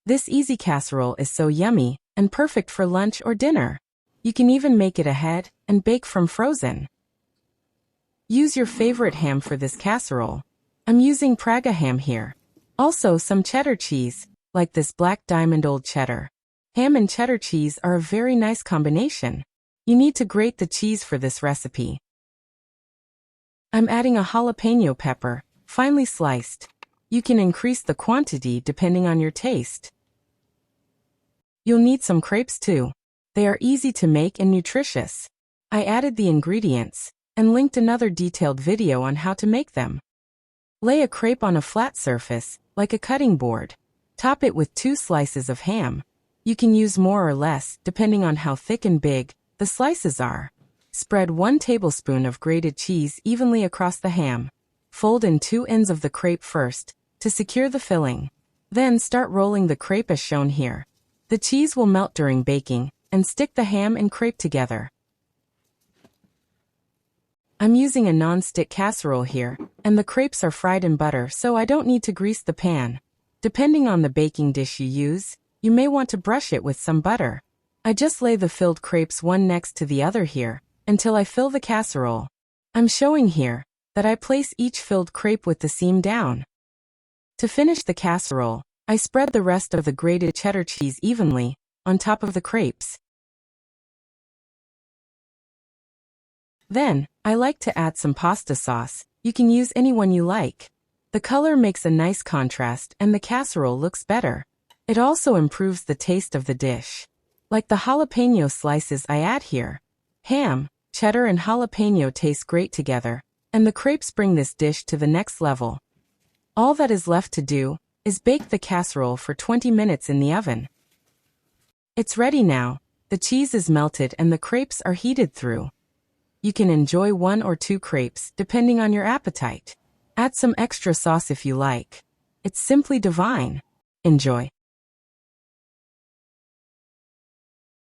This easy casserole is so yummy and perfect for lunch or dinner. You can even make it ahead and bake from frozen. Use your favorite ham for this casserole. I'm using Praga ham here. Also some cheddar cheese, like this Black Diamond Old Cheddar. Ham and cheddar cheese are a very nice combination. You need to grate the cheese for this recipe. I'm adding a jalapeno pepper, finely sliced. You can increase the quantity depending on your taste. You'll need some crepes too. They are easy to make and nutritious. I added the ingredients and linked another detailed video on how to make them. Lay a crepe on a flat surface, like a cutting board. Top it with 2 slices of ham. You can use more or less, depending on how thick and big the slices are. Spread 1 tablespoon of grated cheese evenly across the ham. Fold in 2 ends of the crepe first, to secure the filling. Then start rolling the crepe as shown here. The cheese will melt during baking, and stick the ham and crepe together. I'm using a non-stick casserole here, and the crepes are fried in butter so I don't need to grease the pan. Depending on the baking dish you use, you may want to brush it with some butter. I just lay the filled crepes one next to the other here, until I fill the casserole. I'm showing here that I place each filled crepe with the seam down. To finish the casserole, I spread the rest of the grated cheddar cheese evenly on top of the crepes. Then, I like to add some pasta sauce. You can use any one you like. The color makes a nice contrast and the casserole looks better. It also improves the taste of the dish. Like the jalapeno slices I add here. Ham, cheddar and jalapeno taste great together, and the crepes bring this dish to the next level. All that is left to do is bake the casserole for 20 minutes in the oven. It's ready now. The cheese is melted and the crepes are heated through. You can enjoy 1 or 2 crepes depending on your appetite. Add some extra sauce if you like. It's simply divine. Enjoy.